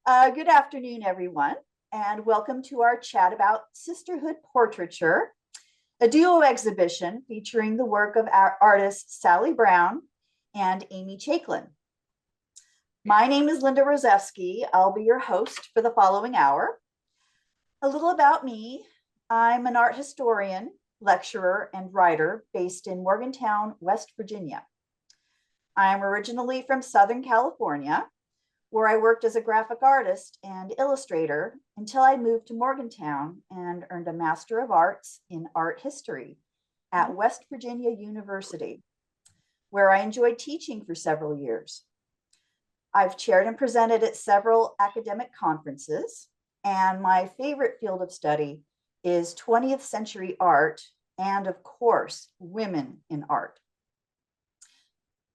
Good afternoon, everyone, and welcome to our chat about Sisterhood Portraiture, a duo exhibition featuring the work of our artists Sally Brown and Amy Chaiklin. My name is Linda Rosefsky. I'll be your host for the following hour. A little about me. I'm an art historian, lecturer, and writer based in Morgantown, West Virginia. I'm originally from Southern California, where I worked as a graphic artist and illustrator until I moved to Morgantown and earned a Master of Arts in Art History at West Virginia University, where I enjoyed teaching for several years. I've chaired and presented at several academic conferences, and my favorite field of study is 20th century art and, of course, women in art.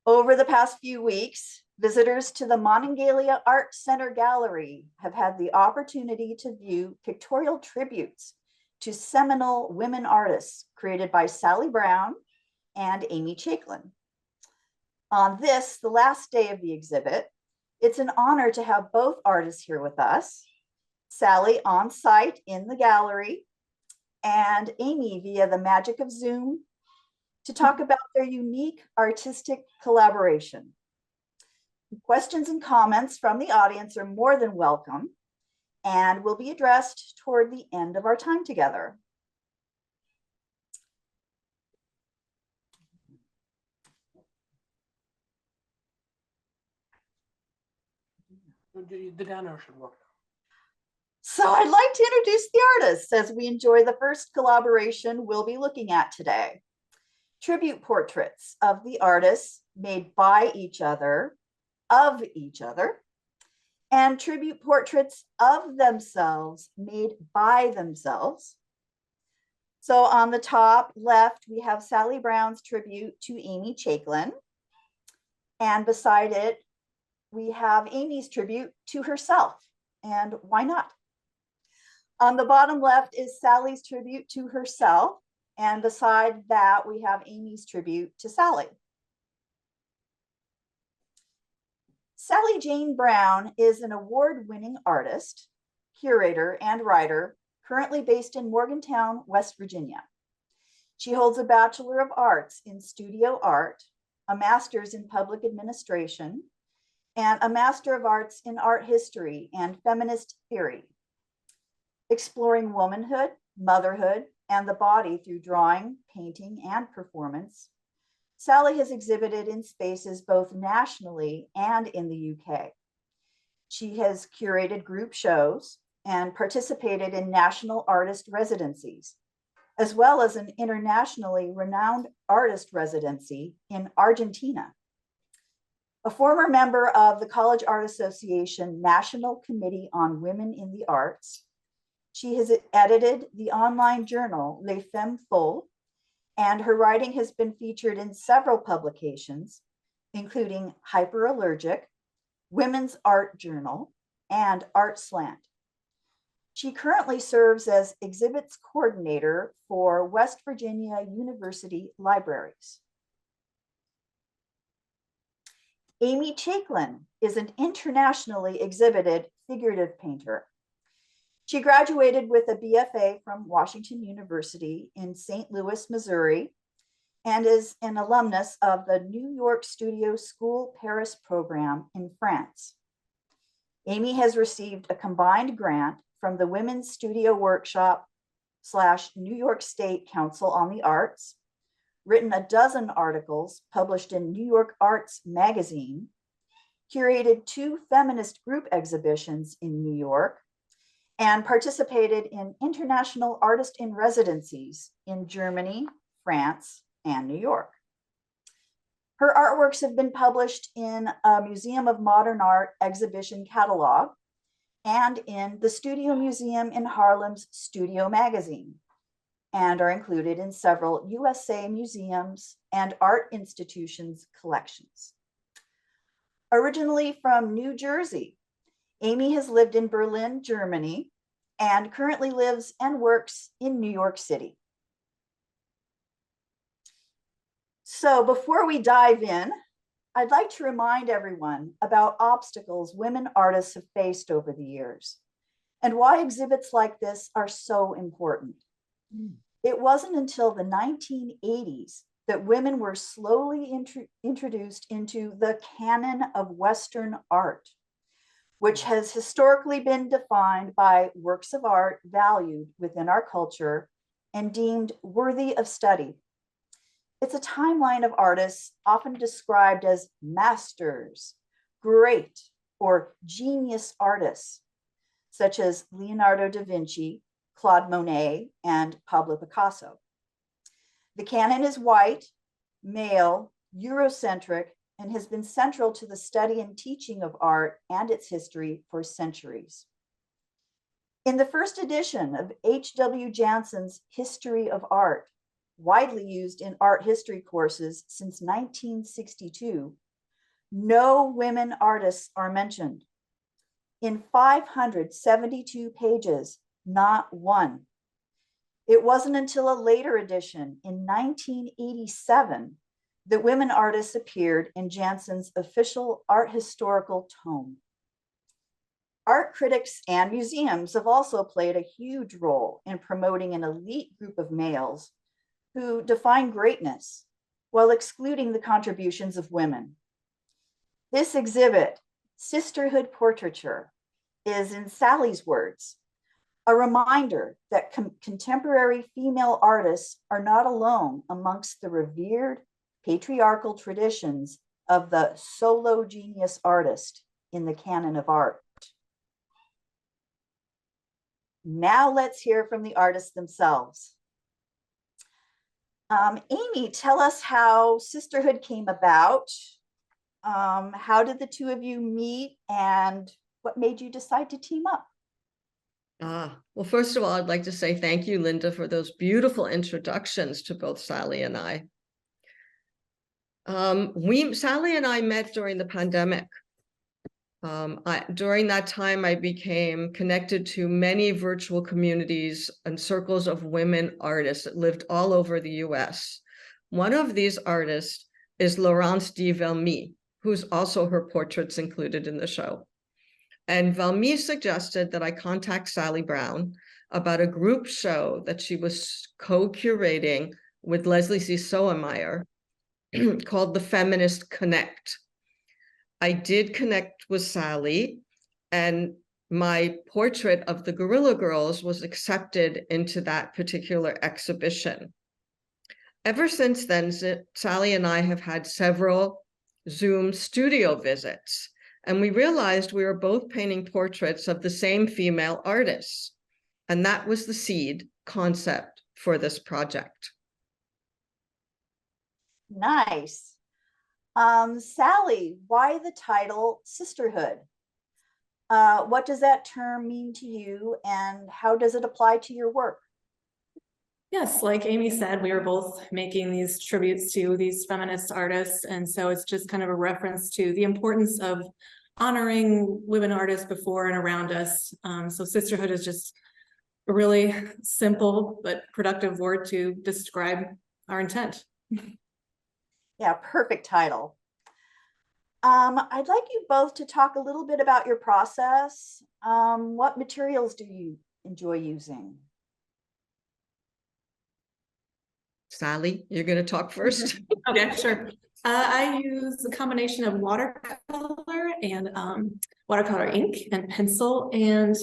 Over the past few weeks, visitors to the Monongalia Art Center gallery have had the opportunity to view pictorial tributes to seminal women artists created by Sally Brown and Amy Chaiklin. On this, the last day of the exhibit, it's an honor to have both artists here with us, Sally on site in the gallery, and Amy via the magic of Zoom, to talk about their unique artistic collaboration. Questions and comments from the audience are more than welcome and will be addressed toward the end of our time together. The downer should work. So I'd like to introduce the artists as we enjoy the first collaboration we'll be looking at today. Tribute portraits of the artists made by each other, of each other, and tribute portraits of themselves made by themselves. So on the top left, we have Sally Brown's tribute to Amy Chaiklin, and beside it, we have Amy's tribute to herself, and why not? On the bottom left is Sally's tribute to herself, and beside that, we have Amy's tribute to Sally. Sally Jane Brown is an award-winning artist, curator, and writer, currently based in Morgantown, West Virginia. She holds a Bachelor of Arts in Studio Art, a Master's in Public Administration, and a Master of Arts in Art History and Feminist Theory, exploring womanhood, motherhood, and the body through drawing, painting, and performance. Sally has exhibited in spaces both nationally and in the UK. She has curated group shows and participated in national artist residencies, as well as an internationally renowned artist residency in Argentina. A former member of the College Art Association National Committee on Women in the Arts, she has edited the online journal Les Femmes Folles, and her writing has been featured in several publications, including Hyperallergic, Women's Art Journal, and Art Slant. She currently serves as exhibits coordinator for West Virginia University Libraries. Amy Chaiklin is an internationally exhibited figurative painter. She graduated with a BFA from Washington University in St. Louis, Missouri, and is an alumnus of the New York Studio School Paris program in France. Amy has received a combined grant from the Women's Studio Workshop / New York State Council on the Arts, written a dozen articles published in New York Arts Magazine, curated 2 feminist group exhibitions in New York, and participated in international artist in residencies in Germany, France, and New York. Her artworks have been published in a Museum of Modern Art exhibition catalog and in the Studio Museum in Harlem's Studio Magazine, and are included in several USA museums and art institutions' collections. Originally from New Jersey, Amy has lived in Berlin, Germany, and currently lives and works in New York City. So before we dive in, I'd like to remind everyone about obstacles women artists have faced over the years and why exhibits like this are so important. It wasn't until the 1980s that women were slowly introduced into the canon of Western art, which has historically been defined by works of art valued within our culture and deemed worthy of study. It's a timeline of artists often described as masters, great, or genius artists, such as Leonardo da Vinci, Claude Monet, and Pablo Picasso. The canon is white, male, Eurocentric, and has been central to the study and teaching of art and its history for centuries. In the first edition of H.W. Janssen's History of Art, widely used in art history courses since 1962, no women artists are mentioned. In 572 pages, not one. It wasn't until a later edition in 1987 that women artists appeared in Janssen's official art historical tome. Art critics and museums have also played a huge role in promoting an elite group of males who define greatness while excluding the contributions of women. This exhibit, Sisterhood Portraiture, is, in Sally's words, a reminder that contemporary female artists are not alone amongst the revered patriarchal traditions of the solo genius artist in the canon of art. Now let's hear from the artists themselves. Amy, tell us how Sisterhood came about. How did the two of you meet and what made you decide to team up? Well, first of all, I'd like to say thank you, Linda, for those beautiful introductions to both Sally and I. Sally and I met during the pandemic. During that time, I became connected to many virtual communities and circles of women artists that lived all over the US. One of these artists is Laurence de Valmy, who's also her portraits included in the show. And Valmy suggested that I contact Sally Brown about a group show that she was co-curating with Leslie C. Soemeyer called The Feminist Connect. I did connect with Sally, and my portrait of the Guerrilla Girls was accepted into that particular exhibition. Ever since then, Sally and I have had several Zoom studio visits, and we realized we were both painting portraits of the same female artists. And that was the seed concept for this project. Nice. Sally, why the title Sisterhood? What does that term mean to you, and how does it apply to your work? Yes, like Amy said, we were both making these tributes to these feminist artists, and so it's just kind of a reference to the importance of honoring women artists before and around us. So sisterhood is just a really simple but productive word to describe our intent. Yeah, perfect title. I'd like you both to talk a little bit about your process. What materials do you enjoy using? Sally, you're going to talk first. Okay, sure. I use a combination of watercolor and watercolor ink and pencil, and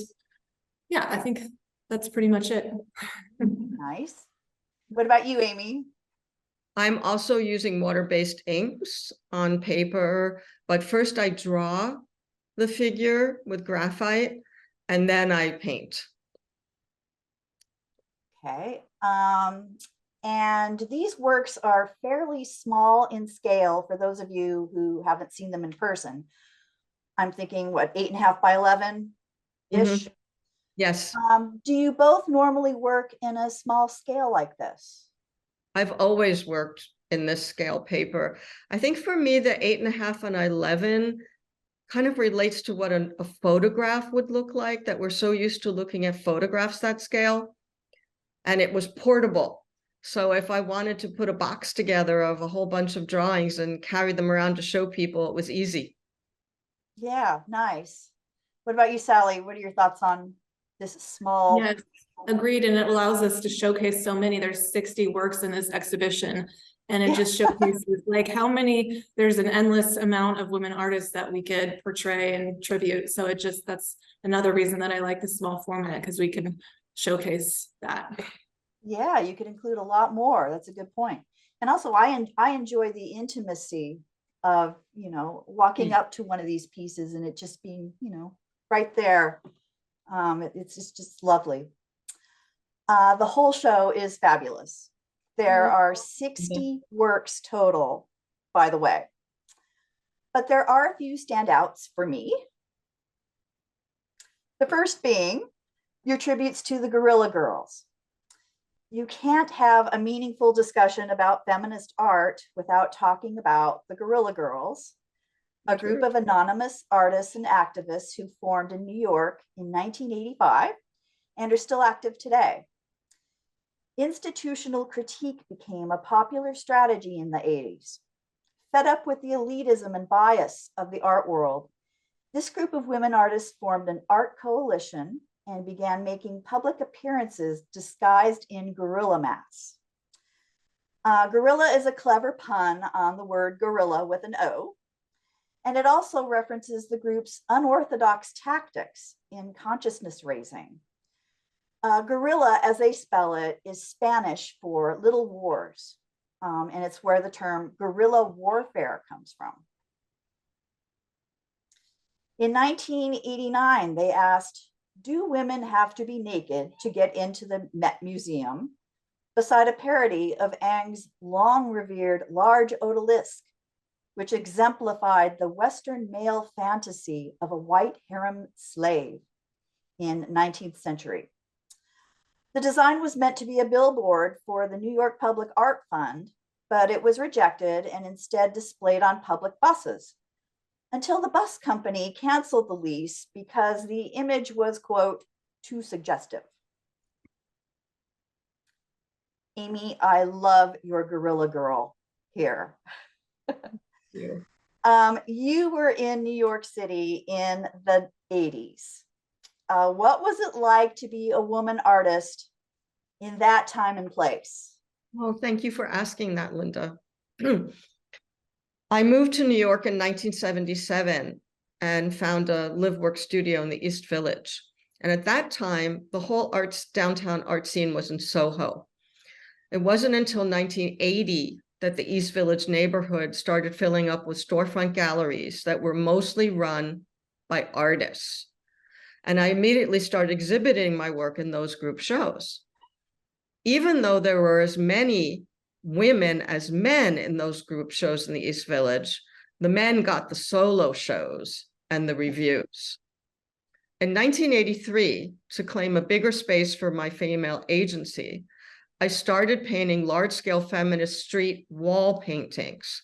yeah, I think that's pretty much it. Nice. What about you, Amy? I'm also using water-based inks on paper, but first I draw the figure with graphite and then I paint. Okay. And these works are fairly small in scale for those of you who haven't seen them in person. I'm thinking, what, 8.5 by 11-ish? Mm-hmm. Yes. Do you both normally work in a small scale like this? I've always worked in this scale paper. I think for me, the 8.5 and 11 kind of relates to what a photograph would look like, that we're so used to looking at photographs that scale. And it was portable. So if I wanted to put a box together of a whole bunch of drawings and carry them around to show people, it was easy. Yeah, nice. What about you, Sally? What are your thoughts on this small? Yes, agreed, and it allows us to showcase so many. There's 60 works in this exhibition, and it just showcases like how many, there's an endless amount of women artists that we could portray and tribute. So it just, that's another reason that I like the small format, because we can showcase that. Yeah, you could include a lot more. That's a good point. And also, I enjoy the intimacy of, walking up to one of these pieces and it just being, right there. It's just lovely. The whole show is fabulous. There are 60 works total, by the way. But there are a few standouts for me. The first being your tributes to the Guerrilla Girls. You can't have a meaningful discussion about feminist art without talking about the Guerrilla Girls, a group of anonymous artists and activists who formed in New York in 1985 and are still active today. Institutional critique became a popular strategy in the 80s. Fed up with the elitism and bias of the art world, this group of women artists formed an art coalition and began making public appearances disguised in gorilla masks. Gorilla is a clever pun on the word gorilla with an O, and it also references the group's unorthodox tactics in consciousness raising. Guerrilla, as they spell it, is Spanish for little wars, and it's where the term guerrilla warfare comes from. In 1989, they asked, do women have to be naked to get into the Met Museum? Beside a parody of Ingres' long-revered large odalisque, which exemplified the Western male fantasy of a white harem slave in 19th century. The design was meant to be a billboard for the New York Public Art Fund, but it was rejected and instead displayed on public buses, until the bus company canceled the lease because the image was, quote, too suggestive. Amy, I love your Guerrilla Girl here. You were in New York City in the 80s. What was it like to be a woman artist in that time and place? Well, thank you for asking that, Linda. I moved to New York in 1977 and found a live-work studio in the East Village. And at that time, the whole downtown art scene was in Soho. It wasn't until 1980 that the East Village neighborhood started filling up with storefront galleries that were mostly run by artists. And I immediately started exhibiting my work in those group shows. Even though there were as many women as men in those group shows in the East Village, the men got the solo shows and the reviews. In 1983, to claim a bigger space for my female agency, I started painting large-scale feminist street wall paintings,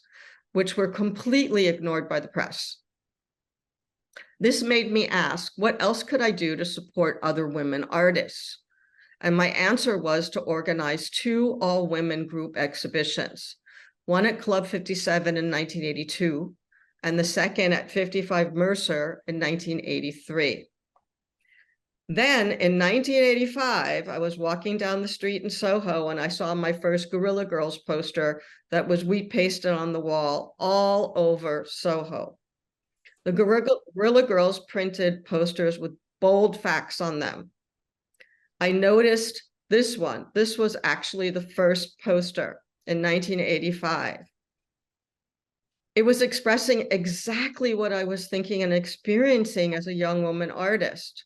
which were completely ignored by the press. This made me ask, what else could I do to support other women artists? And my answer was to organize 2 all-women group exhibitions, one at Club 57 in 1982, and the second at 55 Mercer in 1983. Then in 1985, I was walking down the street in Soho and I saw my first Guerrilla Girls poster that was wheat pasted on the wall all over Soho. The Guerrilla Girls printed posters with bold facts on them. I noticed this one. This was actually the first poster in 1985. It was expressing exactly what I was thinking and experiencing as a young woman artist.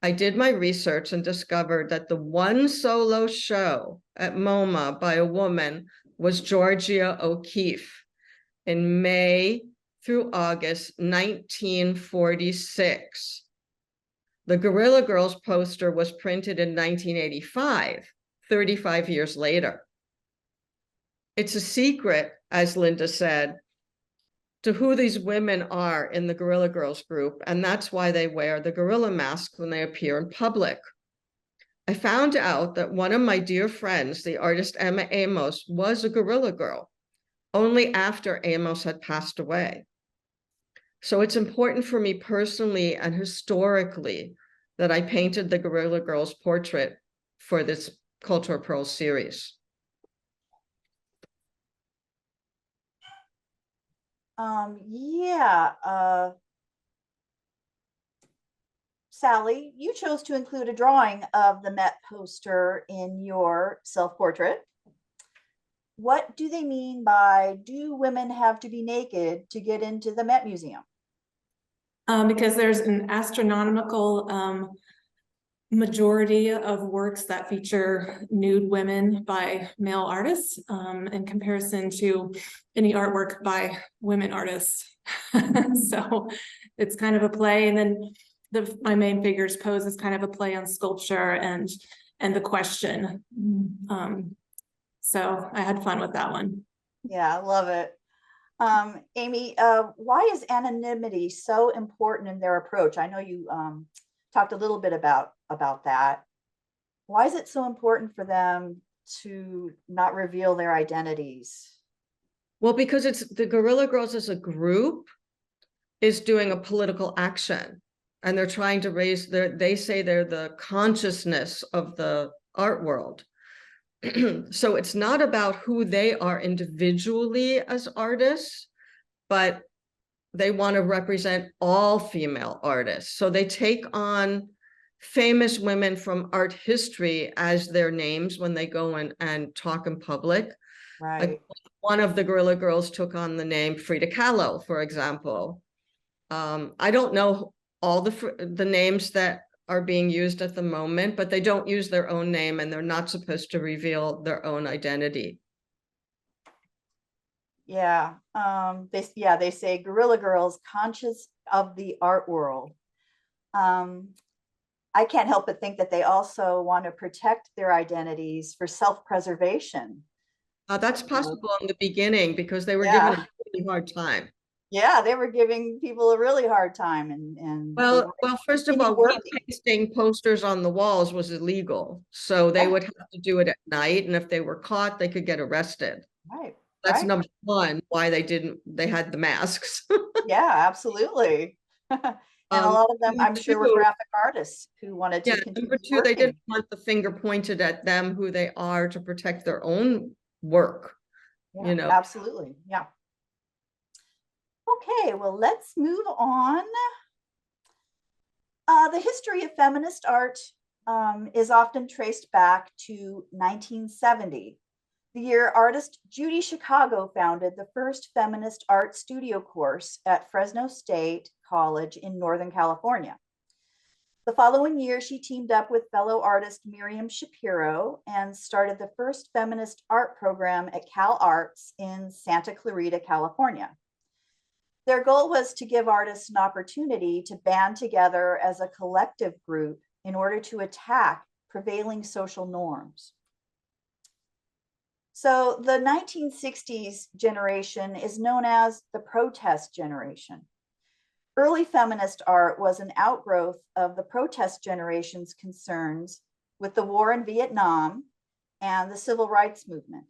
I did my research and discovered that the one solo show at MoMA by a woman was Georgia O'Keeffe in May through August 1946. The Guerrilla Girls poster was printed in 1985, 35 years later. It's a secret, as Linda said, to who these women are in the Guerrilla Girls group, and that's why they wear the gorilla mask when they appear in public. I found out that one of my dear friends, the artist Emma Amos, was a guerrilla girl only after Amos had passed away. So it's important for me personally and historically that I painted the guerrilla girl's portrait for this Cultural Pearls series. Sally, you chose to include a drawing of the Met poster in your self-portrait. What do they mean by, do women have to be naked to get into the Met Museum? Because there's an astronomical majority of works that feature nude women by male artists in comparison to any artwork by women artists. So it's kind of a play, and then my main figure's pose is kind of a play on sculpture and the question. So I had fun with that one. Yeah, I love it. Amy, why is anonymity so important in their approach? I know you talked a little bit about that. Why is it so important for them to not reveal their identities? Well, because it's the Guerrilla Girls as a group is doing a political action, and they're trying to raise they say they're the consciousness of the art world. So it's not about who they are individually as artists, but they want to represent all female artists. So they take on famous women from art history as their names when they go and talk in public. Right. Like one of the Guerrilla Girls took on the name Frida Kahlo, for example. I don't know all the names that are being used at the moment, but they don't use their own name, and they're not supposed to reveal their own identity. Yeah, they say Guerrilla Girls, conscious of the art world. I can't help but think that they also want to protect their identities for self-preservation. That's possible in the beginning because they were given a really hard time. Yeah, they were giving people a really hard time, and well, first of all, pasting posters on the walls was illegal, so they would have to do it at night, and if they were caught, they could get arrested. Right. That's number one, why they had the masks. Yeah, absolutely. And a lot of them, I'm sure, were graphic artists who wanted to continue number two, they didn't want the finger pointed at them, who they are, to protect their own work. Yeah, you know, absolutely. Yeah. Okay, well, let's move on. The history of feminist art is often traced back to 1970, the year artist Judy Chicago founded the first feminist art studio course at Fresno State College in Northern California. The following year, she teamed up with fellow artist Miriam Shapiro and started the first feminist art program at Cal Arts in Santa Clarita, California. Their goal was to give artists an opportunity to band together as a collective group in order to attack prevailing social norms. So the 1960s generation is known as the protest generation. Early feminist art was an outgrowth of the protest generation's concerns with the war in Vietnam and the civil rights movement.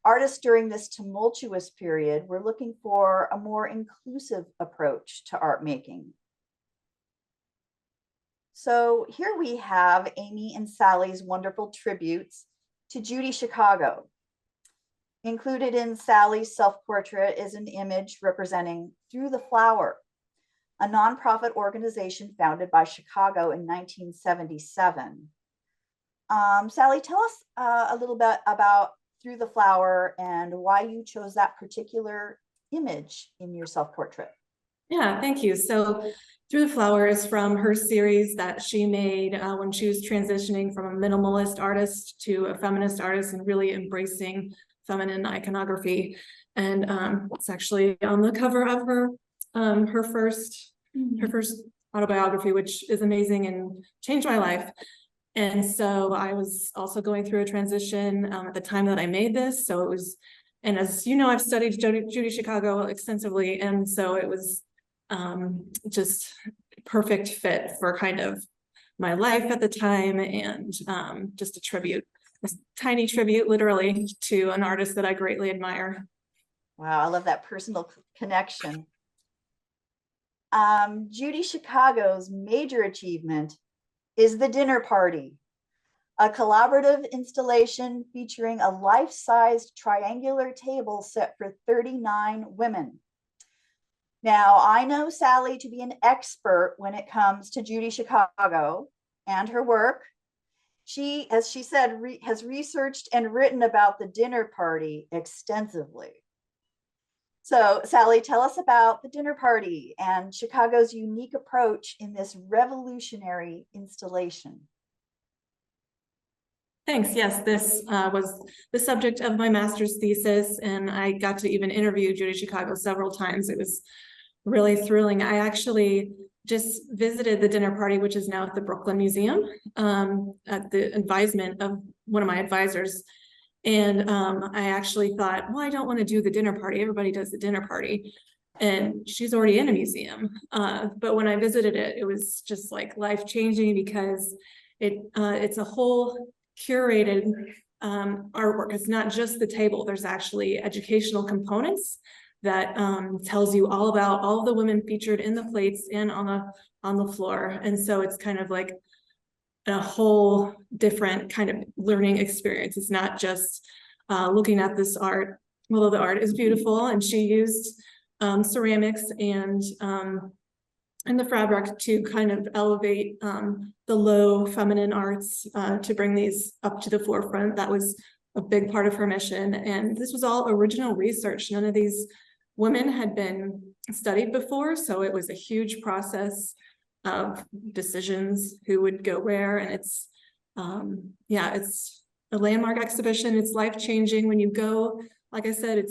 Artists during this tumultuous period were looking for a more inclusive approach to art making. So here we have Amy and Sally's wonderful tributes to Judy Chicago. Included in Sally's self-portrait is an image representing Through the Flower, a nonprofit organization founded by Chicago in 1977. Sally, tell us a little bit about Through the Flower and why you chose that particular image in your self-portrait. Yeah, thank you. So Through the Flower is from her series that she made when she was transitioning from a minimalist artist to a feminist artist and really embracing feminine iconography. And it's actually on the cover of her first autobiography, which is amazing and changed my life. And so I was also going through a transition at the time that I made this. So it was, and as you know, I've studied Judy Chicago extensively. And so it was just perfect fit for kind of my life at the time, and just a tribute, a tiny tribute, literally, to an artist that I greatly admire. Wow, I love that personal connection. Judy Chicago's major achievement is The Dinner Party, a collaborative installation featuring a life-sized triangular table set for 39 women. Now, I know Sally to be an expert when it comes to Judy Chicago and her work. She, as she said, has researched and written about The Dinner Party extensively. So, Sally, tell us about The Dinner Party and Chicago's unique approach in this revolutionary installation. Thanks. Yes, this was the subject of my master's thesis, and I got to even interview Judy Chicago several times. It was really thrilling. I actually just visited the Dinner Party, which is now at the Brooklyn Museum, at the advisement of one of my advisors. And I actually thought, well, I don't want to do the dinner party. Everybody does the dinner party. And she's already in a museum. But when I visited it, it was just like life-changing, because it's a whole curated artwork. It's not just the table. There's actually educational components that tells you all about all of the women featured in the plates and on the floor. And so it's kind of like a whole different kind of learning experience. It's not just looking at this art, although the art is beautiful, and she used ceramics and the fabric to kind of elevate the low feminine arts to bring these up to the forefront. That was a big part of her mission. And this was all original research. None of these women had been studied before, so it was a huge process of decisions, who would go where. And it's it's a landmark exhibition. It's life-changing when you go. Like I said, it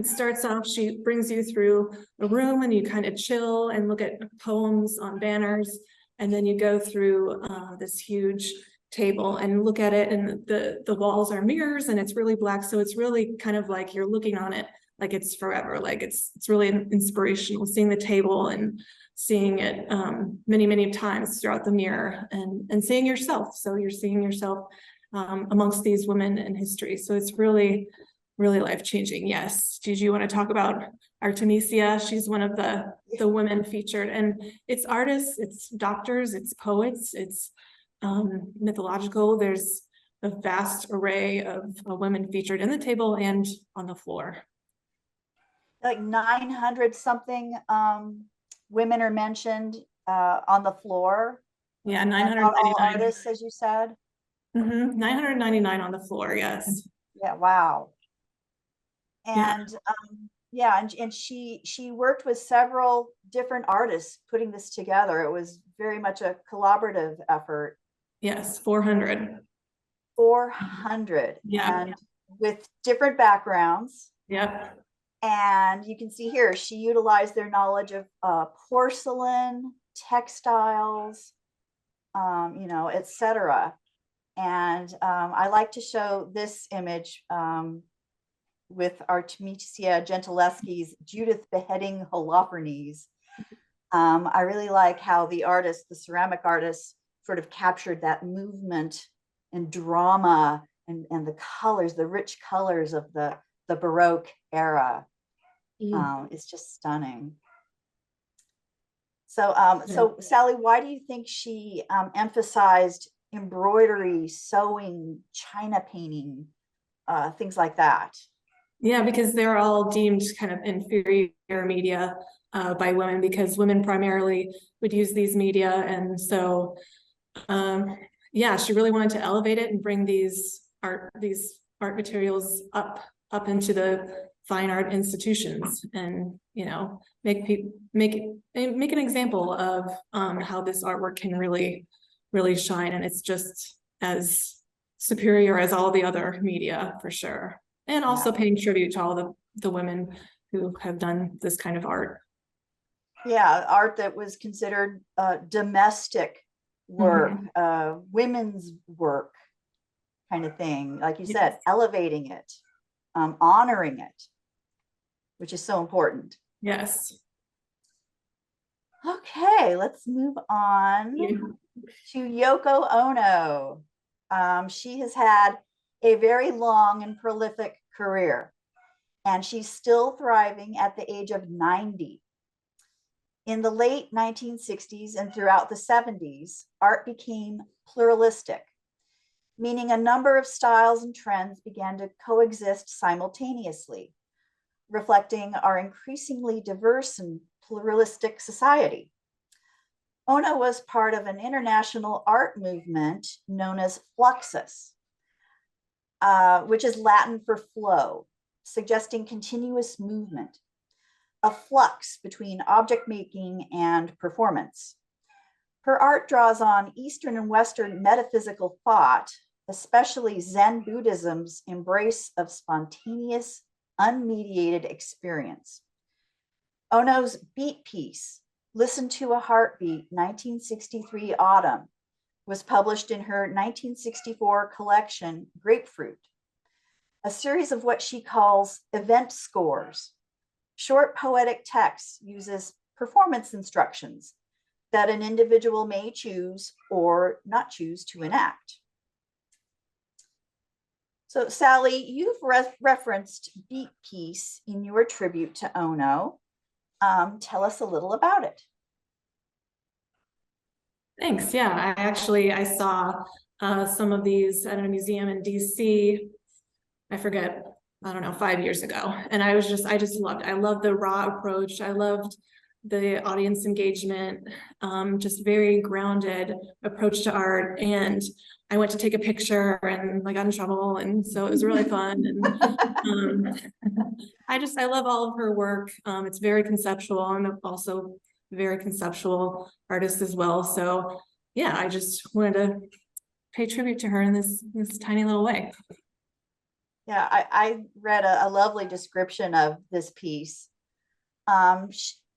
starts off, she brings you through a room and you kind of chill and look at poems on banners, and then you go through this huge table and look at it, and the walls are mirrors, and it's really black, so it's really kind of like you're looking on it like it's forever. Like it's really inspirational, seeing the table and seeing it many times throughout the mirror, and seeing yourself. So you're seeing yourself amongst these women in history. So it's really life-changing. Yes. Did you want to talk about Artemisia? She's one of the women featured, and it's artists, it's doctors, it's poets, it's mythological. There's a vast array of women featured in the table and on the floor. Like 900 something women are mentioned on the floor. Yeah, And 999 all artists, as you said. 999 on the floor. Yes. Yeah. Wow. And and she worked with several different artists putting this together. It was very much a collaborative effort. Yes, 400. 400. Yeah. And with different backgrounds. Yep. And you can see here, she utilized their knowledge of porcelain, textiles, etc. And I like to show this image with Artemisia Gentileschi's Judith beheading Holofernes. I really like how the ceramic artist, sort of captured that movement and drama and the colors, the rich colors of the Baroque era. It's just stunning. So Sally, why do you think she emphasized embroidery, sewing, china painting, things like that? Yeah, because they're all deemed kind of inferior media by women, because women primarily would use these media. And so, she really wanted to elevate it and bring these art materials up into the fine art institutions, and make an example of how this artwork can really shine. And it's just as superior as all the other media, for sure. And also paying tribute to all the women who have done this kind of art. Yeah, art that was considered domestic work, women's work kind of thing. Like you said, elevating it, honoring it, which is so important. Yes. Okay, let's move on to Yoko Ono. She has had a very long and prolific career, and she's still thriving at the age of 90. In the late 1960s and throughout the 70s, art became pluralistic, meaning a number of styles and trends began to coexist simultaneously, reflecting our increasingly diverse and pluralistic society. Ono was part of an international art movement known as Fluxus, which is Latin for flow, suggesting continuous movement, a flux between object making and performance. Her art draws on Eastern and Western metaphysical thought, especially Zen Buddhism's embrace of spontaneous, unmediated experience. Ono's beat piece, Listen to a Heartbeat, 1963 Autumn, was published in her 1964 collection, Grapefruit, a series of what she calls event scores. Short poetic text uses performance instructions that an individual may choose or not choose to enact. So Sally, you've referenced Beat Piece in your tribute to Ono. Tell us a little about it. Thanks. Yeah, I saw some of these at a museum in DC. I forget, I don't know, 5 years ago. And I just loved the raw approach. I loved the audience engagement, just very grounded approach to art. And I went to take a picture and I got in trouble. And so it was really fun. And I love all of her work. It's very conceptual. I'm also a very conceptual artist as well. So yeah, I just wanted to pay tribute to her in this tiny little way. Yeah, I read a lovely description of this piece.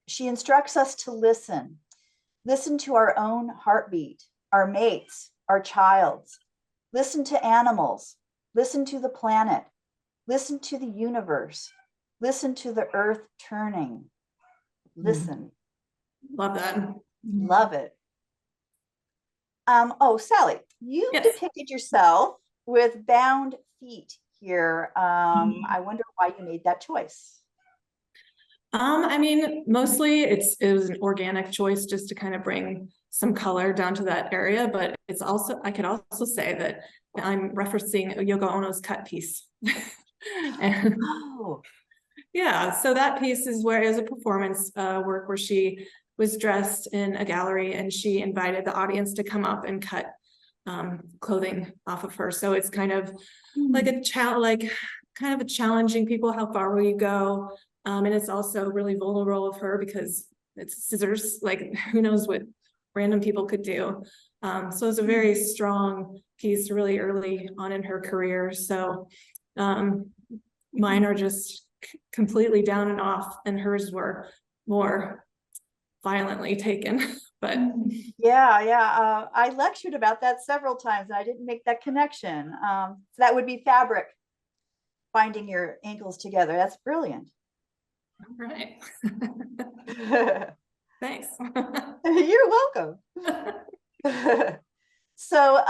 She instructs us to listen to our own heartbeat, our mates, our child's, listen to animals, listen to the planet, listen to the universe, listen to the earth turning, listen. Love that. Love it. Oh, Sally, you depicted yourself with bound feet here. I wonder why you made that choice. I mean, mostly it was an organic choice just to kind of bring some color down to that area, but it's also, I could also say that I'm referencing Yoko Ono's cut piece. And, yeah, so that piece is where it was a performance work where she was dressed in a gallery and she invited the audience to come up and cut clothing off of her. So it's kind of like kind of a challenging people, how far will you go? And it's also really vulnerable of her because it's scissors, like who knows what random people could do. So it's a very strong piece really early on in her career. So mine are just completely down and off, and hers were more violently taken. But yeah, I lectured about that several times and I didn't make that connection. So that would be fabric binding your ankles together. That's brilliant. All right. Thanks. You're welcome. So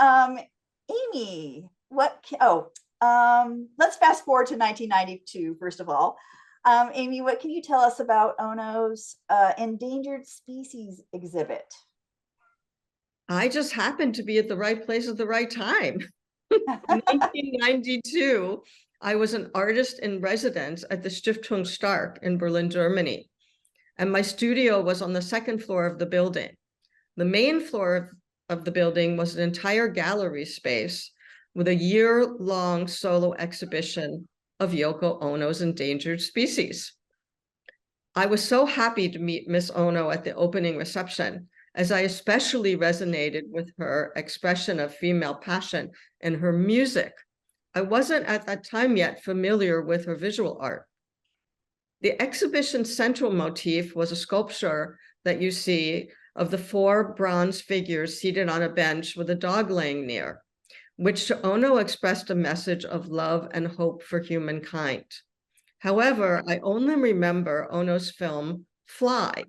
Amy, let's fast forward to 1992 first of all. Amy, what can you tell us about Ono's endangered species exhibit? I just happened to be at the right place at the right time. In 1992, I was an artist in residence at the Stiftung Stark in Berlin, Germany. And my studio was on the second floor of the building. The main floor of the building was an entire gallery space with a year-long solo exhibition of Yoko Ono's endangered species. I was so happy to meet Miss Ono at the opening reception, as I especially resonated with her expression of female passion and her music. I wasn't at that time yet familiar with her visual art. The exhibition's central motif was a sculpture that you see of the 4 bronze figures seated on a bench with a dog laying near, which to Ono expressed a message of love and hope for humankind. However, I only remember Ono's film, Fly.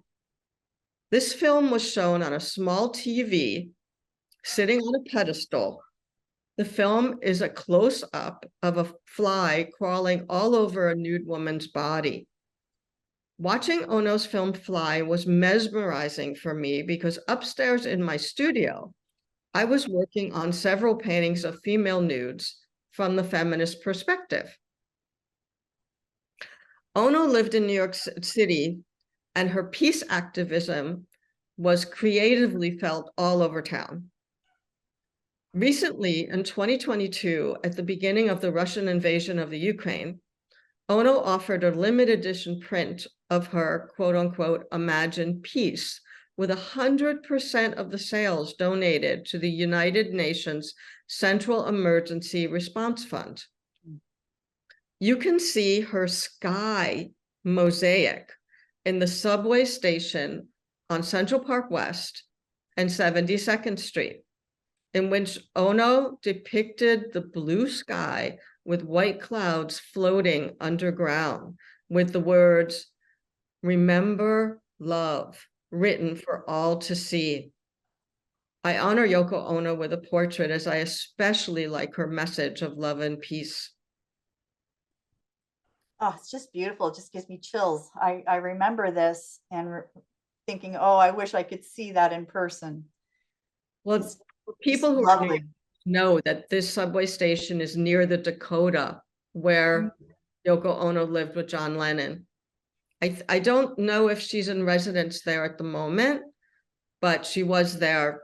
This film was shown on a small TV sitting on a pedestal. The film is a close-up of a fly crawling all over a nude woman's body. Watching Ono's film Fly was mesmerizing for me because upstairs in my studio, I was working on several paintings of female nudes from the feminist perspective. Ono lived in New York City, and her peace activism was creatively felt all over town. Recently, in 2022, at the beginning of the Russian invasion of the Ukraine, Ono offered a limited edition print of her quote unquote imagined peace, with 100% of the sales donated to the United Nations Central Emergency Response Fund. You can see her sky mosaic in the subway station on Central Park West and 72nd Street, in which Ono depicted the blue sky with white clouds floating underground with the words, "Remember love," written for all to see. I honor Yoko Ono with a portrait, as I especially like her message of love and peace. Oh, it's just beautiful. It just gives me chills. I remember this and thinking, oh, I wish I could see that in person. Well, It's people who lovely. know that this subway station is near the Dakota where Yoko Ono lived with John Lennon. I don't know if she's in residence there at the moment, but she was there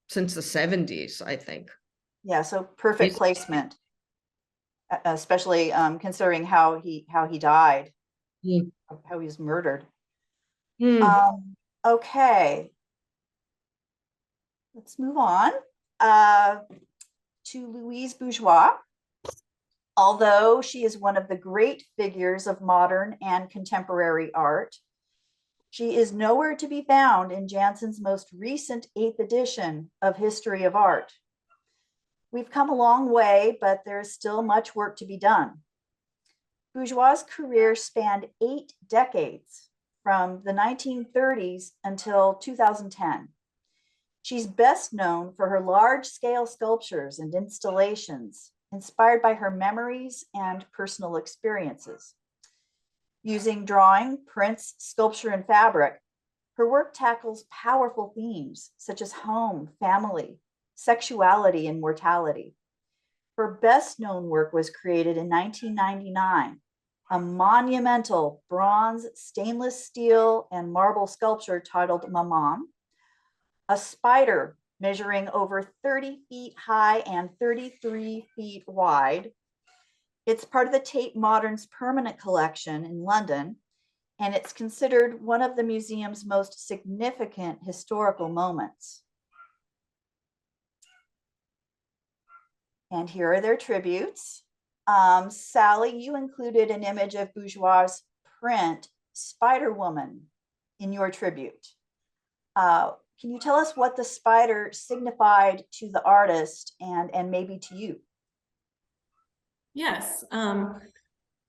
since the 70s, I think. Yeah, so perfect placement, especially considering how he died, how he was murdered. Okay, let's move on to Louise Bourgeois. Although she is one of the great figures of modern and contemporary art, she is nowhere to be found in Janssen's most recent 8th edition of History of Art. We've come a long way, but there's still much work to be done. Bourgeois' career spanned 8 decades, from the 1930s until 2010. She's best known for her large-scale sculptures and installations, inspired by her memories and personal experiences. Using drawing, prints, sculpture, and fabric, her work tackles powerful themes such as home, family, sexuality, and mortality. Her best-known work was created in 1999, a monumental bronze, stainless steel, and marble sculpture titled Maman, a spider measuring over 30 feet high and 33 feet wide. It's part of the Tate Modern's permanent collection in London, and it's considered one of the museum's most significant historical moments. And here are their tributes. Sally, you included an image of Bourgeois' print, Spider Woman, in your tribute. Can you tell us what the spider signified to the artist and maybe to you? Yes.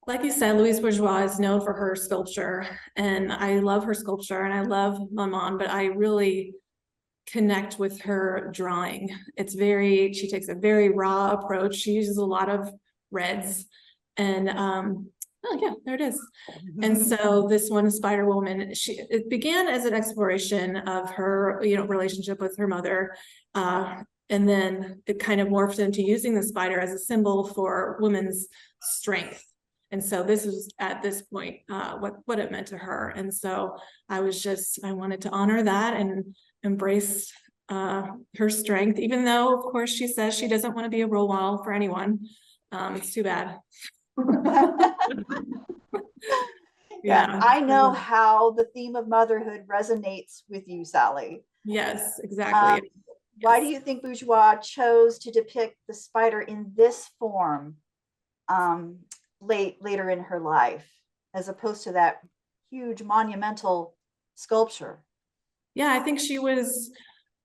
Like you said, Louise Bourgeois is known for her sculpture, and I love her sculpture and I love Maman, but I really connect with her drawing. She takes a very raw approach. She uses a lot of reds and oh yeah, there it is. And so this one, Spider Woman, it began as an exploration of her, relationship with her mother. And then it kind of morphed into using the spider as a symbol for women's strength. And so this is at this point, what it meant to her. And so I wanted to honor that and embrace her strength, even though, of course, she says she doesn't want to be a role model for anyone. It's too bad. Yeah, I know how the theme of motherhood resonates with you, Sally. Yes, exactly. Why do you think Bourgeois chose to depict the spider in this form later in her life, as opposed to that huge monumental sculpture? Yeah, I think she was,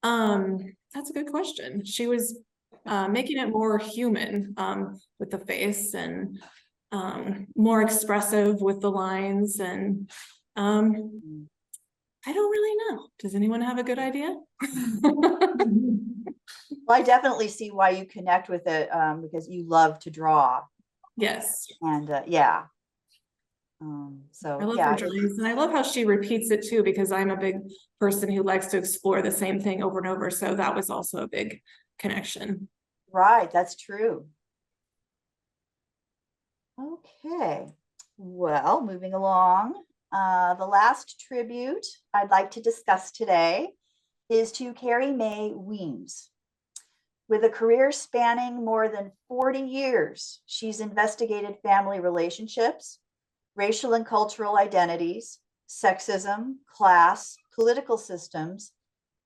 that's a good question. She was making it more human with the face and more expressive with the lines. And I don't really know. Does anyone have a good idea? Well, I definitely see why you connect with it, because you love to draw. Yes. And yeah. I love yeah, her drawings, and I love how she repeats it too, because I'm a big person who likes to explore the same thing over and over. So that was also a big connection. right, that's true. Okay, well, moving along. The last tribute I'd like to discuss today is to Carrie Mae Weems. With a career spanning more than 40 years, she's investigated family relationships, racial and cultural identities, sexism, class, political systems,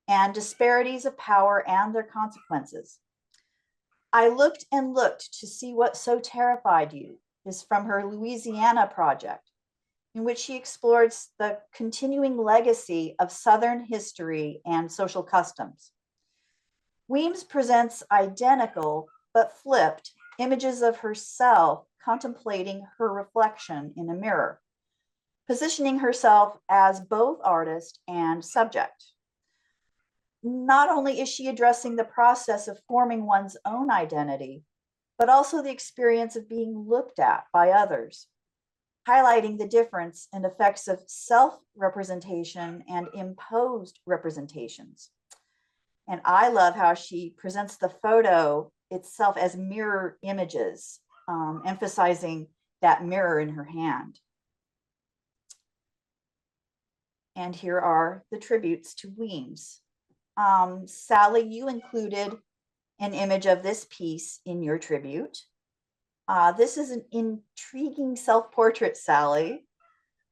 and disparities of power and their consequences. I looked and looked to see what so terrified you is from her Louisiana project, in which she explores the continuing legacy of Southern history and social customs. Weems presents identical but flipped images of herself contemplating her reflection in a mirror, positioning herself as both artist and subject. Not only is she addressing the process of forming one's own identity, but also the experience of being looked at by others, highlighting the difference and effects of self-representation and imposed representations. And I love how she presents the photo itself as mirror images, emphasizing that mirror in her hand. And here are the tributes to Weems. Sally, you included an image of this piece in your tribute. This is an intriguing self-portrait, Sally.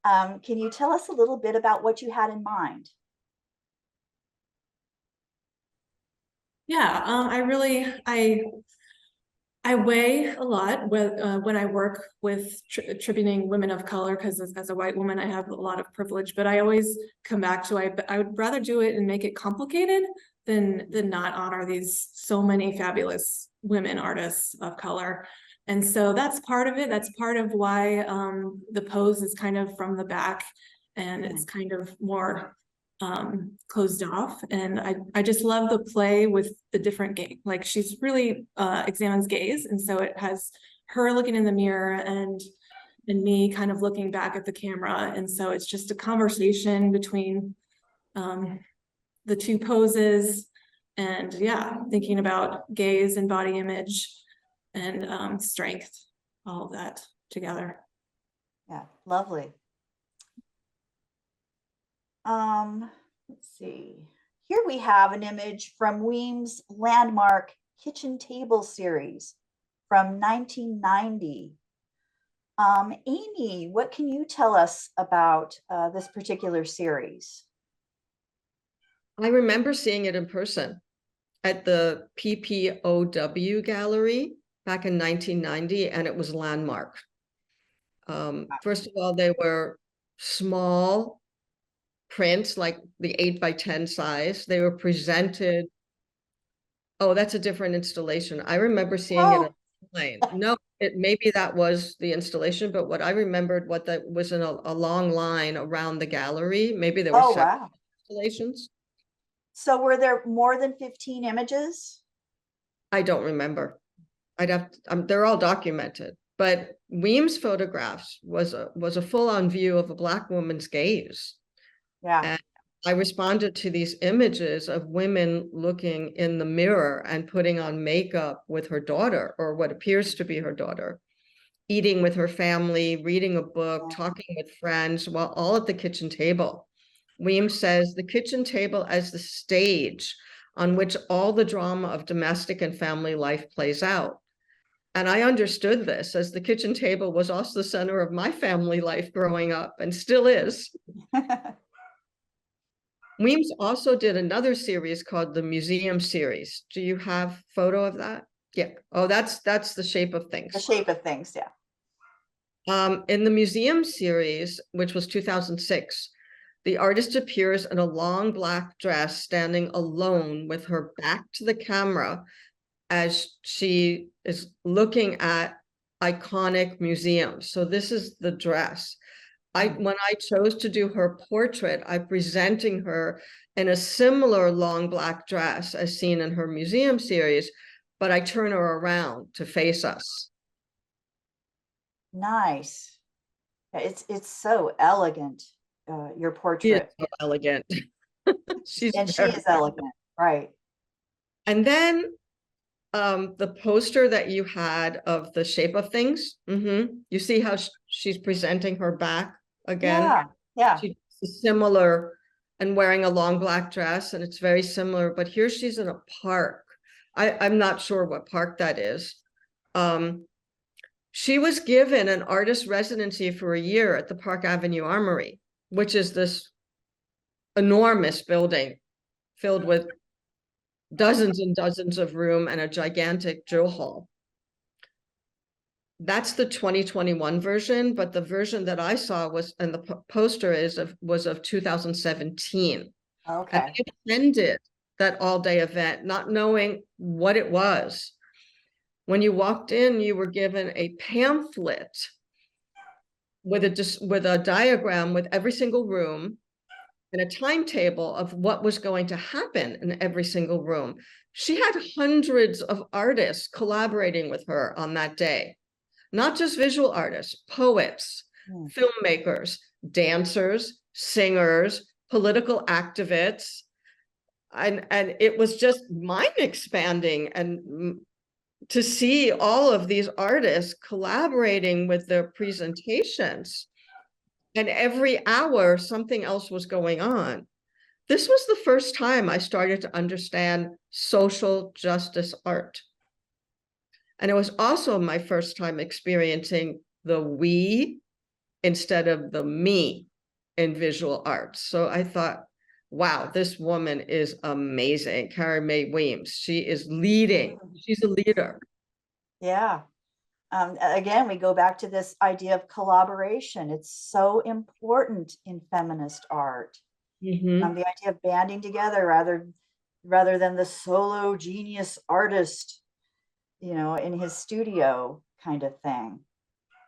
Can you tell us a little bit about what you had in mind? Yeah, I weigh a lot when I work with tributing women of color, because as a white woman, I have a lot of privilege, but I always come back to, I would rather do it and make it complicated than not honor these so many fabulous women artists of color. And so that's part of it. That's part of why the pose is kind of from the back, and it's kind of more closed off. And I just love the play with the different gaze. Like, she's really examines gaze, and so it has her looking in the mirror and me kind of looking back at the camera, and so it's just a conversation between the two poses, and yeah, thinking about gaze and body image and strength, all of that together. Yeah, lovely. Let's see. Here we have an image from Weems' landmark kitchen table series from 1990. Amy, what can you tell us about this particular series? I remember seeing it in person at the PPOW gallery back in 1990, and it was landmark. First of all, they were small prints, like the 8x10 size. They were presented. Oh, that's a different installation. I remember seeing it online. No, maybe that was the installation, but what I remembered, what that was in a long line around the gallery. Maybe there were several installations. So were there more than 15 images? I don't remember. I'd have to, they're all documented, but Weems' photographs was a full-on view of a Black woman's gaze. Yeah. And I responded to these images of women looking in the mirror and putting on makeup with her daughter, or what appears to be her daughter, eating with her family, reading a book, talking with friends, while all at the kitchen table. Weems says the kitchen table as the stage on which all the drama of domestic and family life plays out. And I understood this, as the kitchen table was also the center of my family life growing up, and still is. Weems also did another series called the Museum Series. Do you have photo of that? Yeah. Oh, that's the Shape of Things. The Shape of Things, yeah. In the Museum Series, which was 2006, the artist appears in a long black dress, standing alone with her back to the camera as she is looking at iconic museums. So this is the dress. When I chose to do her portrait, I'm presenting her in a similar long black dress as seen in her museum series, but I turn her around to face us. Nice. It's so elegant, your She is portrait. so elegant. She's And she very, is elegant, right? and then the poster that you had of the shape of things, you see how she's presenting her back again? Yeah, yeah. She's similar and wearing a long black dress, and it's very similar, but here she's in a park. I'm not sure what park that is. She was given an artist residency for a year at the Park Avenue Armory, which is this enormous building filled with dozens and dozens of room and a gigantic drill hall. That's the 2021 version, but the version that I saw was, and the poster was of 2017. Okay. And I attended that all-day event, not knowing what it was. When you walked in, you were given a pamphlet with a diagram with every single room and a timetable of what was going to happen in every single room. She had hundreds of artists collaborating with her on that day. Not just visual artists, poets, filmmakers, dancers, singers, political activists. And it was just mind expanding, and to see all of these artists collaborating with their presentations. And every hour, something else was going on. This was the first time I started to understand social justice art. And it was also my first time experiencing the we instead of the me in visual arts. So I thought, wow, this woman is amazing. Karen May Weems, she is leading. She's a leader. Yeah. Again, we go back to this idea of collaboration. It's so important in feminist art. The idea of banding together rather than the solo genius artist, in his studio kind of thing.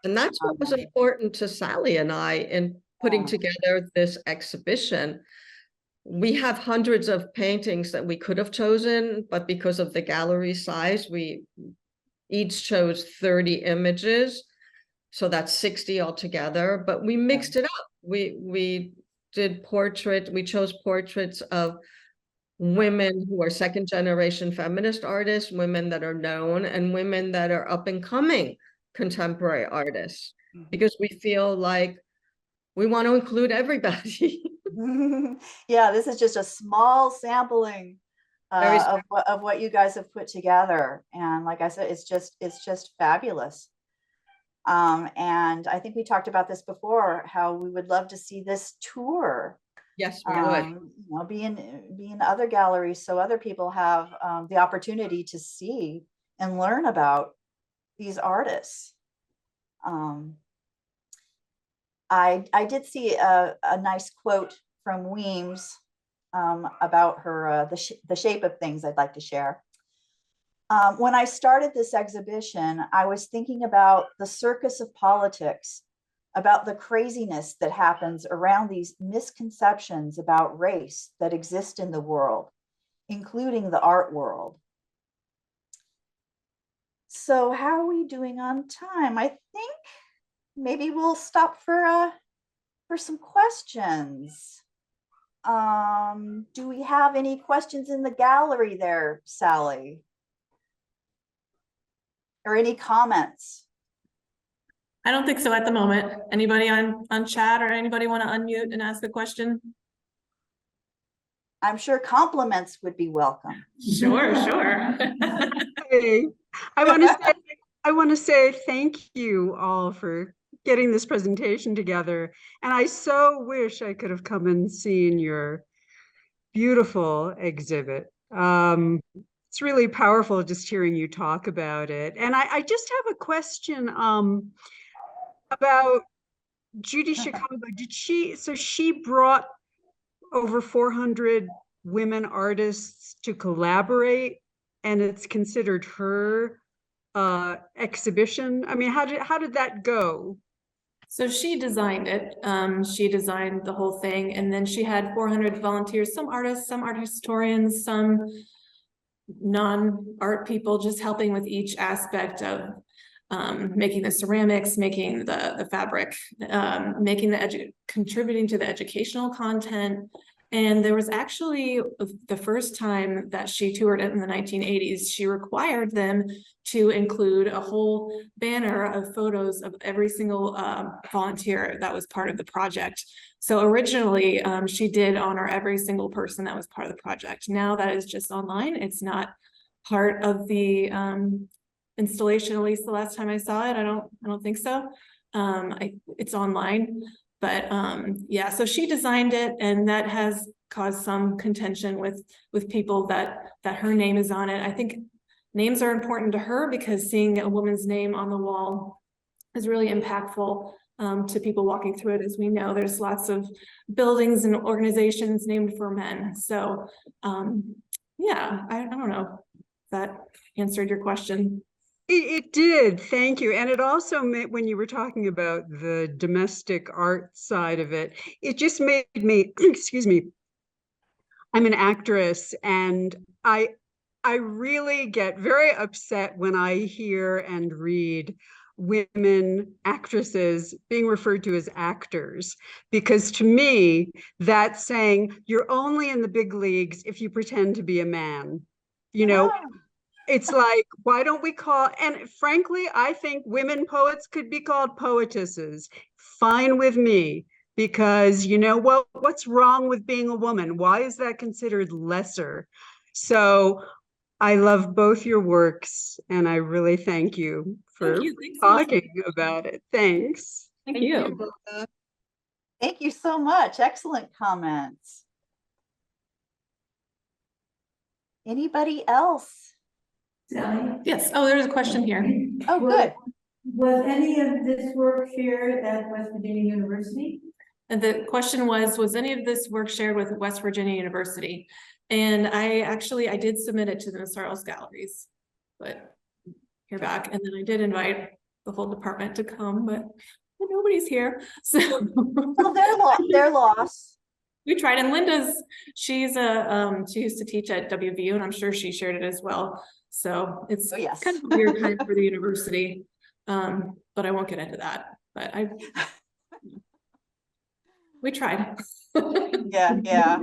And that's what was important to Sally and I in putting together this exhibition. We have hundreds of paintings that we could have chosen, but because of the gallery size, we each chose 30 images. So that's 60 altogether, but we mixed it up. We chose portraits of women who are second generation feminist artists, women that are known, and women that are up and coming contemporary artists, because we feel like we want to include everybody. Yeah, this is just a small sampling of what you guys have put together. And like I said, it's just fabulous. And I think we talked about this before, how we would love to see this tour. Yes, we would. Be in other galleries, so other people have the opportunity to see and learn about these artists. I did see a nice quote from Weems about her, the shape of things I'd like to share. When I started this exhibition, I was thinking about the circus of politics, about the craziness that happens around these misconceptions about race that exist in the world, including the art world. So how are we doing on time? I think maybe we'll stop for some questions. Do we have any questions in the gallery there, Sally? Or any comments? I don't think so at the moment. Anybody on chat or anybody want to unmute and ask a question? I'm sure compliments would be welcome. Sure. Hey, I want to say thank you all for getting this presentation together. And I so wish I could have come and seen your beautiful exhibit. It's really powerful just hearing you talk about it. And I just have a question about Judy Chicago. She brought over 400 women artists to collaborate, and it's considered her exhibition. I mean, how did that go? So she designed it. She designed the whole thing, and then she had 400 volunteers, some artists, some art historians, some non-art people, just helping with each aspect of making the ceramics, making the fabric, contributing to the educational content. And there was actually the first time that she toured it in the 1980s, she required them to include a whole banner of photos of every single volunteer that was part of the project. So originally she did honor every single person that was part of the project. Now that is just online. It's not part of the installation, at least the last time I saw it. I don't think so. It's online. But yeah, so she designed it, and that has caused some contention with people that her name is on it. I think names are important to her because seeing a woman's name on the wall is really impactful to people walking through it. As we know, there's lots of buildings and organizations named for men. So yeah, I don't know if that answered your question. It did, thank you. And it also made, when you were talking about the domestic art side of it, it just made me, excuse me, I'm an actress, and I really get very upset when I hear and read women actresses being referred to as actors, because to me, that's saying you're only in the big leagues if you pretend to be a man, you know? It's like, why don't we call, and frankly, I think women poets could be called poetesses. Fine with me, because you know what? What's wrong with being a woman? Why is that considered lesser? So I love both your works, and I really thank you for talking about it. Thanks. Thank you. Thank you so much. Excellent comments. Anybody else? Sally? Yes. Oh, there's a question here. Oh, good. Was any of this work shared at West Virginia University? And the question was any of this work shared with West Virginia University? And I did submit it to the Miss Arles galleries, but hear back. And then I did invite the whole department to come, but nobody's here. So Well, they're lost. We tried, and she used to teach at WVU, and I'm sure she shared it as well. So it's kind of a weird time for the university, but I won't get into that. But we tried. Yeah.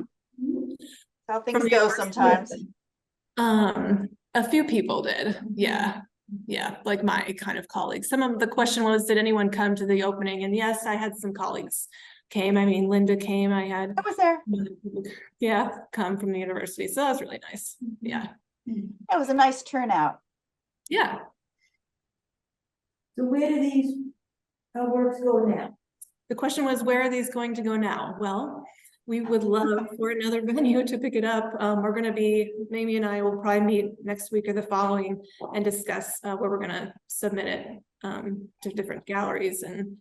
How things go sometimes. A few people did. Yeah, like my kind of colleagues. Some of the question was, did anyone come to the opening? And yes, I had some colleagues came. I mean, Linda came. I was there. Yeah, come from the university. So that was really nice. Yeah. It was a nice turnout. Yeah. So where do these works go now? The question was, where are these going to go now? Well, we would love for another venue to pick it up. We're going to be, Mamie and I will probably meet next week or the following and discuss where we're going to submit it to different galleries and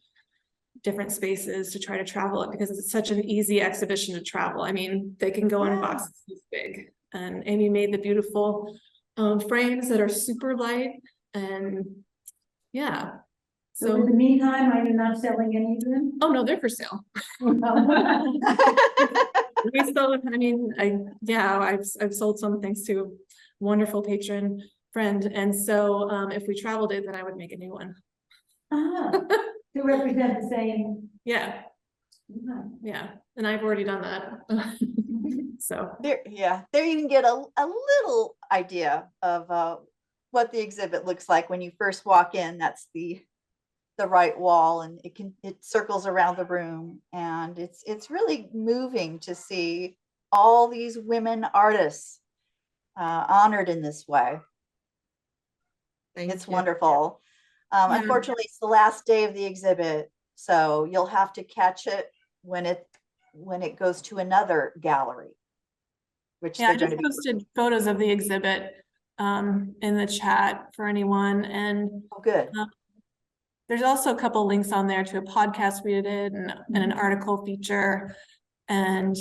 different spaces to try to travel it, because it's such an easy exhibition to travel. I mean, they can go in boxes this big. And Amy made the beautiful frames that are super light, and yeah. So in the meantime, are you not selling any of them? Oh no, they're for sale. We still, I mean, I've sold some thanks to a wonderful patron friend, and so if we traveled it, then I would make a new one. To represent the same. Yeah. Yeah, and I've already done that. So there you can get a little idea of what the exhibit looks like when you first walk in. That's the right wall, and it circles around the room, and it's really moving to see all these women artists honored in this way. It's wonderful. Unfortunately, it's the last day of the exhibit, so you'll have to catch it when it goes to another gallery. Which I just posted photos of the exhibit in the chat for anyone, and good. There's also a couple links on there to a podcast we did and an article feature, and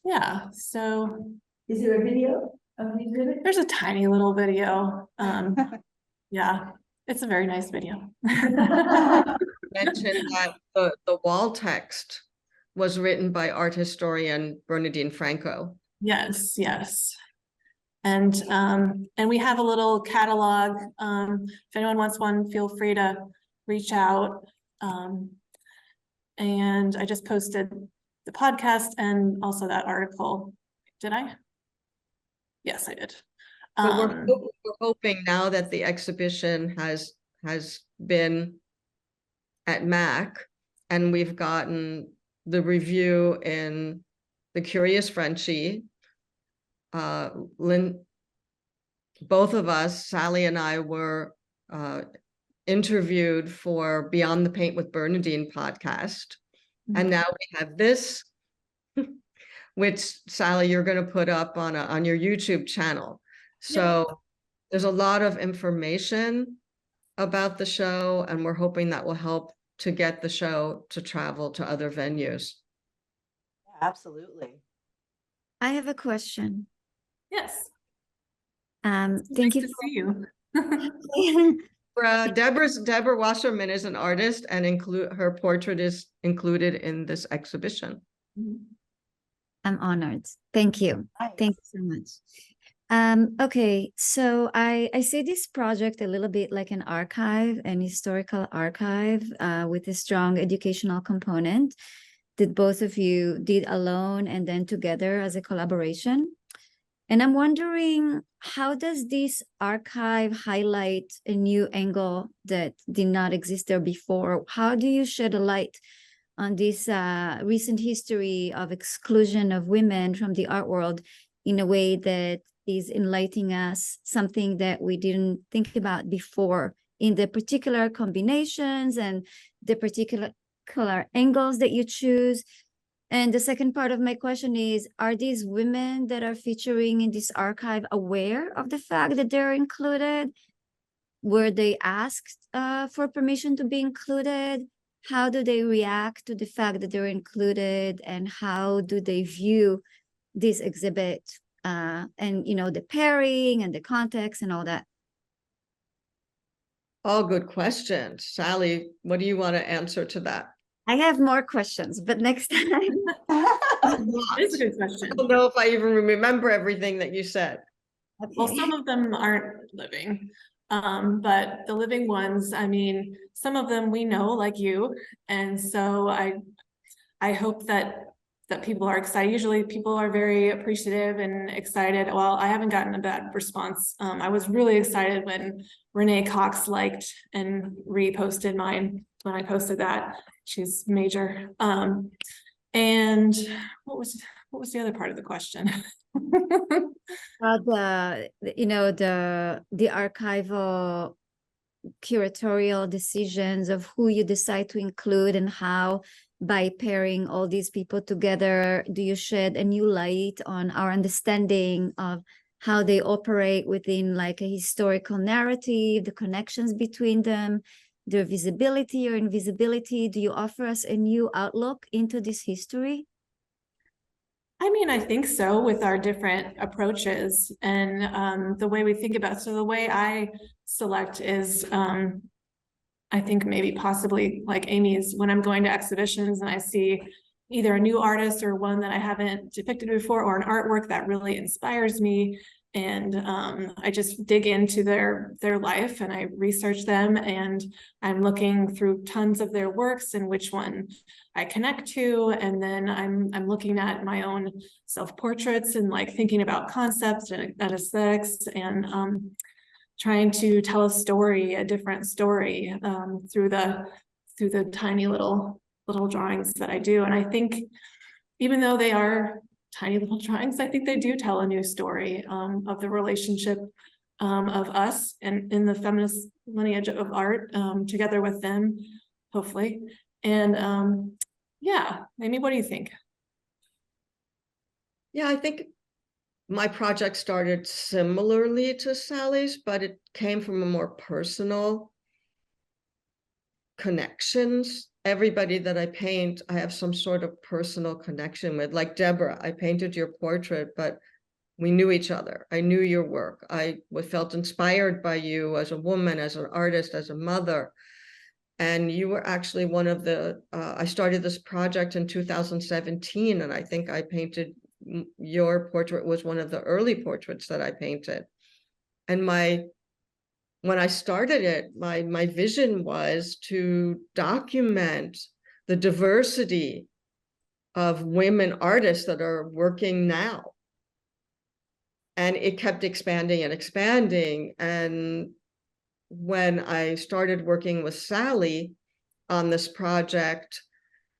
yeah. So is there a video of the exhibit? There's a tiny little video. Yeah, it's a very nice video. mention that the wall text was written by art historian Bernadine Franco. Yes, yes. And we have a little catalog. If anyone wants one, feel free to reach out. And I just posted the podcast and also that article. Did I? Yes, I did. But we're hoping now that the exhibition has been at MAC and we've gotten the review in The Curious Frenchie. Both of us, Sally and I, were interviewed for Beyond the Paint with Bernadine podcast. And now we have this, which Sally, you're going to put up on your YouTube channel. So there's a lot of information about the show, and we're hoping that will help to get the show to travel to other venues. Absolutely. I have a question. Yes. Thank you. To see you. Deborah Wasserman is an artist, and her portrait is included in this exhibition. I'm honored. Thank you. Nice. Thank you so much. Okay, so I see this project a little bit like an archive, an historical archive with a strong educational component that both of you did alone and then together as a collaboration. And I'm wondering, how does this archive highlight a new angle that did not exist there before? How do you shed a light on this recent history of exclusion of women from the art world in a way that is enlightening us, something that we didn't think about before in the particular combinations and the particular angles that you choose? And the second part of my question is, are these women that are featuring in this archive aware of the fact that they're included? Were they asked for permission to be included? How do they react to the fact that they're included? And how do they view this exhibit? And, you know, the pairing and the context and all that. All good questions. Sally, what do you want to answer to that? I have more questions, but next time. It's a good question. I don't know if I even remember everything that you said. Okay. Well, some of them aren't living, but the living ones, I mean, some of them we know, like you, and so I hope that people are excited. Usually people are very appreciative and excited. Well, I haven't gotten a bad response. I was really excited when Renee Cox liked and reposted mine when I posted that. She's major. And what was the other part of the question? The archival curatorial decisions of who you decide to include and how, by pairing all these people together, do you shed a new light on our understanding of how they operate within like a historical narrative, the connections between them, their visibility or invisibility? Do you offer us a new outlook into this history? I mean, I think so, with our different approaches and the way we think about it. So the way I select is, I think maybe possibly like Amy's, when I'm going to exhibitions and I see either a new artist or one that I haven't depicted before, or an artwork that really inspires me. And I just dig into their life and I research them, and I'm looking through tons of their works and which one I connect to. And then I'm looking at my own self-portraits and like thinking about concepts and aesthetics, and trying to tell a story, a different story, through the tiny little drawings that I do. And I think even though they are tiny little drawings, I think they do tell a new story of the relationship of us and in the feminist lineage of art, together with them, hopefully. And yeah, Amy, what do you think? Yeah, I think my project started similarly to Sally's, but it came from a more personal connections. Everybody that I paint, I have some sort of personal connection with. Like Deborah, I painted your portrait, but we knew each other. I knew your work. I felt inspired by you as a woman, as an artist, as a mother. And you were actually one of the, I started this project in 2017, and I think I painted, your portrait was one of the early portraits that I painted. And when I started it, my vision was to document the diversity of women artists that are working now. And it kept expanding and expanding. And when I started working with Sally on this project,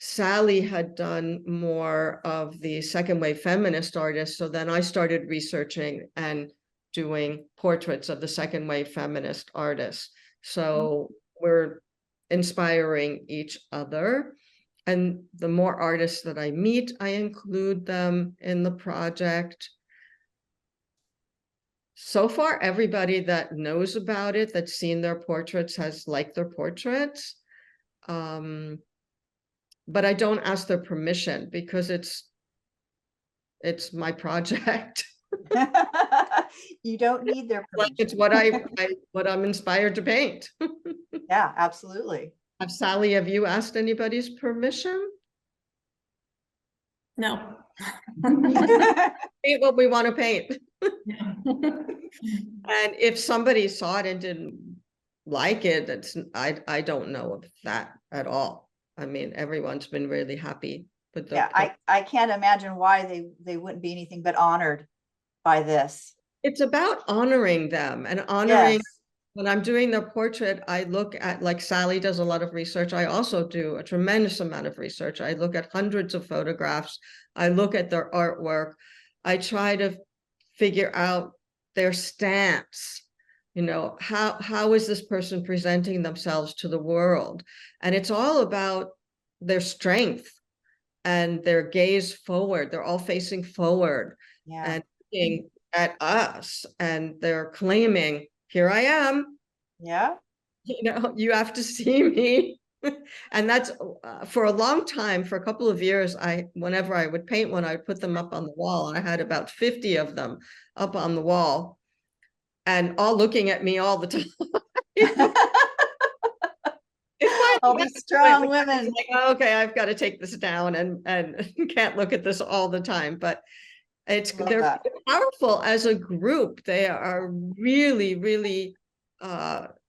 Sally had done more of the second wave feminist artists. So then I started researching and doing portraits of the second wave feminist artists. So we're inspiring each other. And the more artists that I meet, I include them in the project. So far, everybody that knows about it, that's seen their portraits, has liked their portraits. But I don't ask their permission because it's my project. You don't need their Like, permission. it's what I'm inspired to paint. Yeah, absolutely. Sally, have you asked anybody's permission? No. Paint what we want to paint. No. And if somebody saw it and didn't like it, I don't know of that at all. I mean, everyone's been really happy with the Yeah, I can't imagine why they wouldn't be anything but honored by this. It's about honoring them and honoring. Yes. When I'm doing their portrait, I look at, like Sally does a lot of research. I also do a tremendous amount of research. I look at hundreds of photographs. I look at their artwork. I try to figure out their stance. You know, how is this person presenting themselves to the world? And it's all about their strength and their gaze forward. They're all facing forward and looking at us, and they're claiming, here I am. Yeah. You know, you have to see me. And that's for a long time, for a couple of years, whenever I would paint one, I would put them up on the wall. And I had about 50 of them up on the wall and all looking at me all the time. All these strong women. Like, oh, okay, I've got to take this down and can't look at this all the time. But they're powerful as a group. They are really, really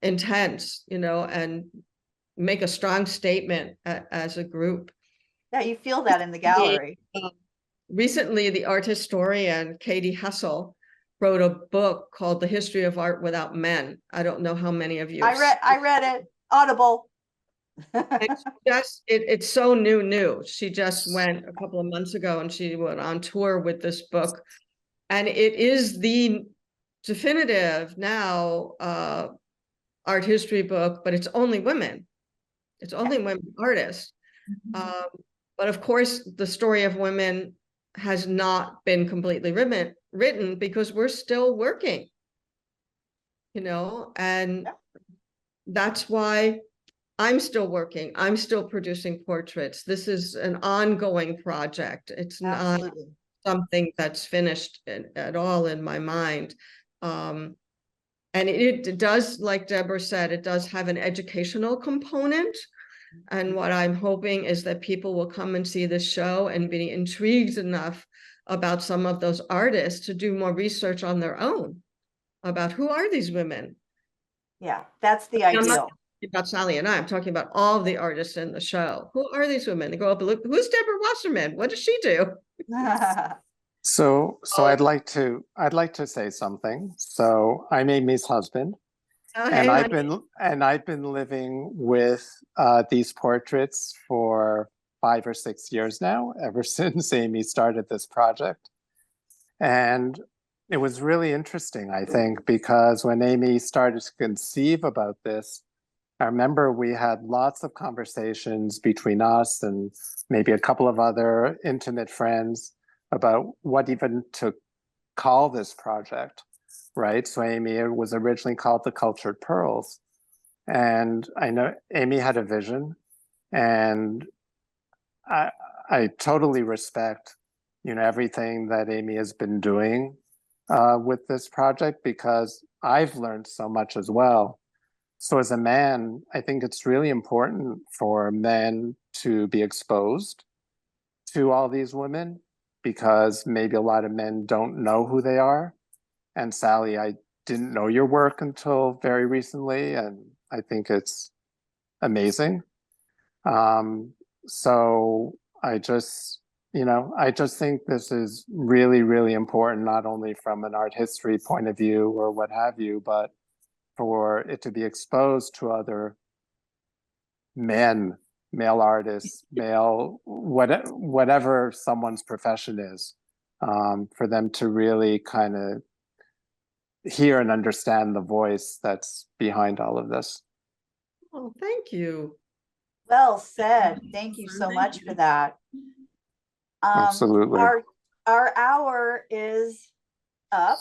intense, you know, and make a strong statement as a group. Yeah, you feel that in the gallery. Recently, the art historian Katie Hessel wrote a book called The History of Art Without Men. I don't know how many of you I read it. Audible. It's so new. She just went a couple of months ago and she went on tour with this book, and it is the definitive now art history book, but it's only women. It's only women artists. But of course, the story of women has not been completely written because we're still working, you know, and that's why I'm still working. I'm still producing portraits. This is an ongoing project. It's not something that's finished at all in my mind. And it does, like Deborah said, it does have an educational component. And what I'm hoping is that people will come and see this show and be intrigued enough about some of those artists to do more research on their own about who are these women. Yeah, that's the ideal. About Sally and I'm talking about all of the artists in the show. Who are these women? They go up and look, who's Deborah Wasserman? What does she do? So I'd like to say something. So I'm Amy's husband, and I've been living with these portraits for 5 or 6 years now, ever since Amy started this project. And it was really interesting, I think, because when Amy started to conceive about this, I remember we had lots of conversations between us and maybe a couple of other intimate friends about what even to call this project, right? So Amy, it was originally called The Cultured Pearls. And I know Amy had a vision, and I totally respect, you know, everything that Amy has been doing with this project, because I've learned so much as well. So as a man, I think it's really important for men to be exposed to all these women, because maybe a lot of men don't know who they are. And Sally, I didn't know your work until very recently, and I think it's amazing. So I just, I just think this is really, really important, not only from an art history point of view or what have you, but for it to be exposed to other men, male artists, whatever someone's profession is, for them to really kind of hear and understand the voice that's behind all of this. Oh, thank you. Well said. Thank you so much for that. Absolutely. Our hour is up.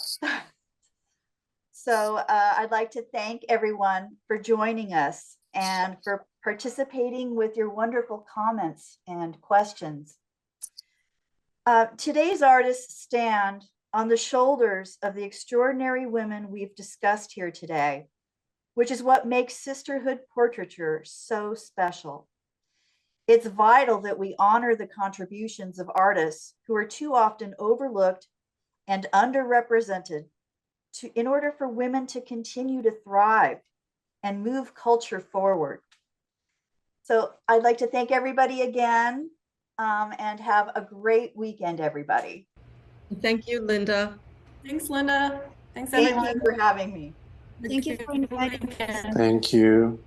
So I'd like to thank everyone for joining us and for participating with your wonderful comments and questions. Today's artists stand on the shoulders of the extraordinary women we've discussed here today, which is what makes Sisterhood Portraiture so special. It's vital that we honor the contributions of artists who are too often overlooked and underrepresented in order for women to continue to thrive and move culture forward. So I'd like to thank everybody again, and have a great weekend, everybody. Thank you, Linda. Thanks, Linda. Thanks, Thank everyone. you for having me. Thank you for inviting us. Thank you.